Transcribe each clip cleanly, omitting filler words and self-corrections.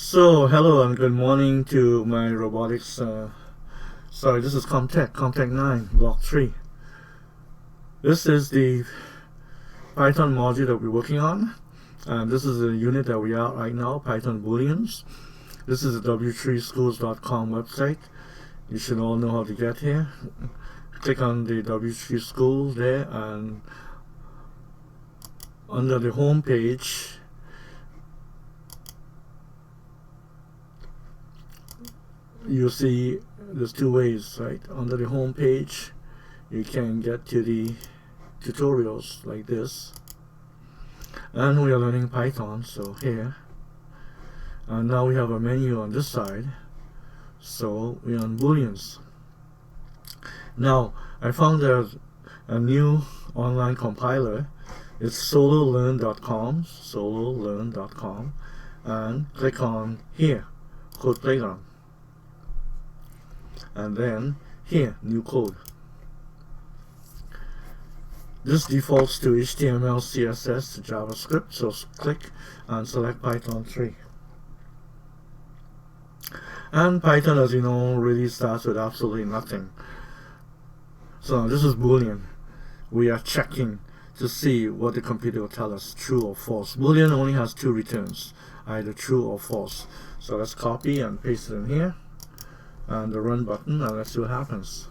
So, hello and good morning to my robotics. This is Comtech 9, Block 3. This is the Python module that we're working on. And this is the unit that we are right now, Python Booleans. This is the w3schools.com website. You should all know how to get here. Click on the W3 School there, and under the home page, you see there's two ways, right? Under the home page, you can get to the tutorials like this, and we are learning Python, so here, and now we have a menu on this side, so we're on Booleans. Now I found a new online compiler. It's sololearn.com, and click on here, Code Playground. And then here, new code. This defaults to HTML, CSS, to JavaScript, so click and select Python 3. And Python, as you know, really starts with absolutely nothing. So this is Boolean. We are checking to see what the computer will tell us, true or false. Boolean only has two returns, either true or false. So let's copy and paste it in here, and the run button, and let's see what happens.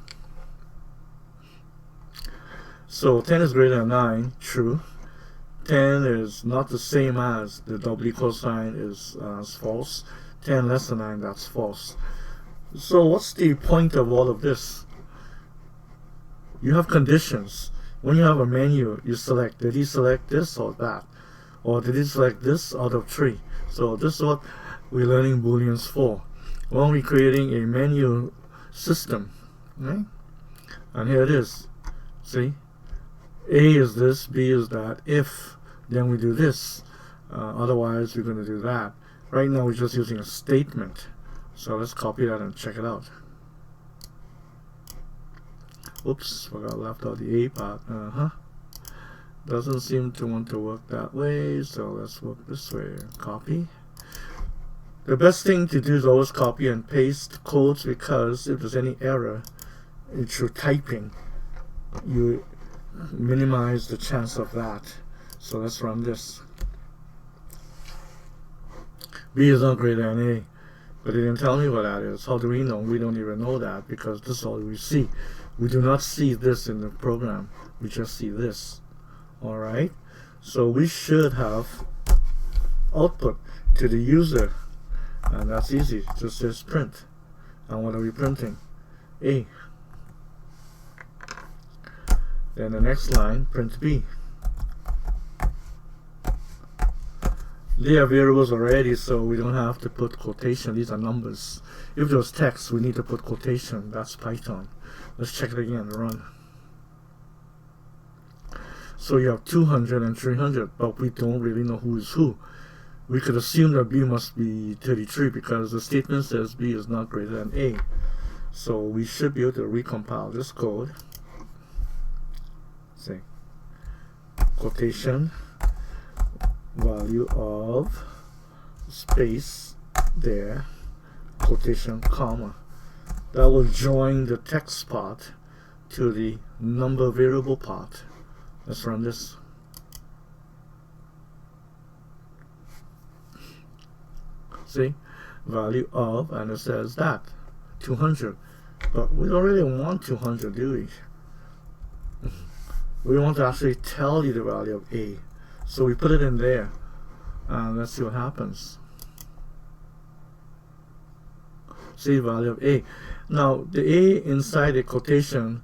So 10 is greater than 9, true. 10 is not the same as the double equal sign is false. 10 less than 9, that's false. So what's the point of all of this? You have conditions. When you have a menu, you select, did he select this or that? Or did he select this out of 3? So this is what we're learning Booleans for. Well, we're creating a menu system, right? And here it is. See, A is this, B is that. If, then we do this. Otherwise, we're going to do that. Right now, we're just using a statement. So let's copy that and check it out. Oops, forgot left out the A part. Doesn't seem to want to work that way, so let's work this way. Copy. The best thing to do is always copy and paste codes, because if there's any error through typing, you minimize the chance of that. So let's run this. B is not greater than A, but they didn't tell me what that is. How do we know? We don't even know that, because this is all we see. We do not see this in the program. We just see this. Alright? So we should have output to the user. And that's easy, just says print. And what are we printing? A. Then the next line, print B. They are variables already, so we don't have to put quotation. These are numbers. If there's text, we need to put quotation. That's Python. Let's check it again, run. So you have 200 and 300, but we don't really know who is who. We could assume that B must be 33 because the statement says B is not greater than A. So we should be able to recompile this code. Say, quotation, value of, space, there, quotation, comma. That will join the text part to the number variable part. Let's run this. See, value of, and it says that 200, but we don't really want 200, do we? We want to actually tell you the value of A, so we put it in there, and let's see what happens. See, value of A. Now the A inside the quotation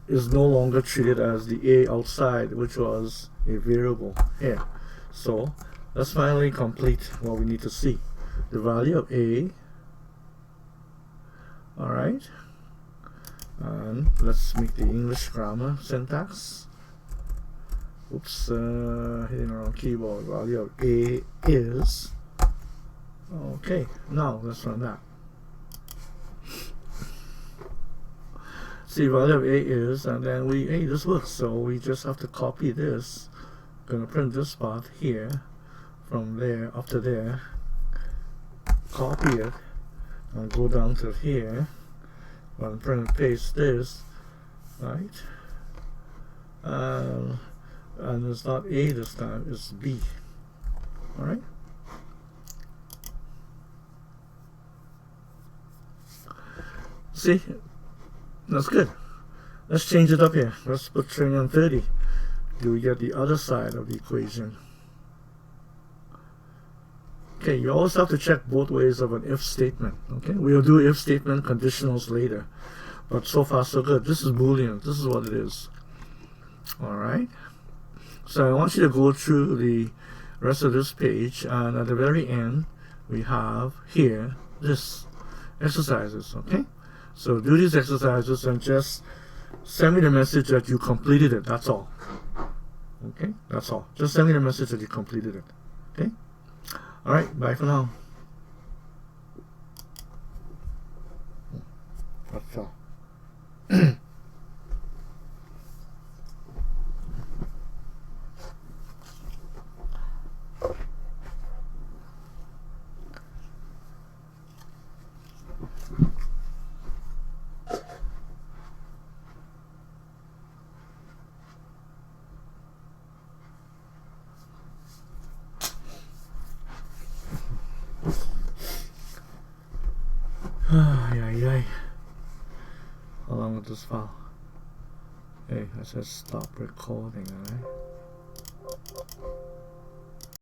is no longer treated as the A outside, which was a variable here. So let's finally complete what we need to see. The value of A. Alright. And let's make the English grammar syntax. Oops, hitting the wrong keyboard. Value of A is. Okay, now let's run that. See, value of A is, and then hey, this works, so we just have to copy this. Gonna print this part here, from there up to there, copy it and go down to here and print and paste this, right? And it's not A this time, it's B. Alright? See? That's good. Let's change it up here. Let's put 20 and 30. Do we get the other side of the equation? Okay, you always have to check both ways of an if statement. Okay, we'll do if statement conditionals later. But so far so good. This is Boolean. This is what it is. Alright. So I want you to go through the rest of this page, and at the very end we have here this exercises. Okay, so do these exercises and just send me the message that you completed it. That's all. Okay, that's all. Just send me the message that you completed it. Okay. Alright, bye for now. What fell? Yay. How long with this file? Hey, I said stop recording, alright?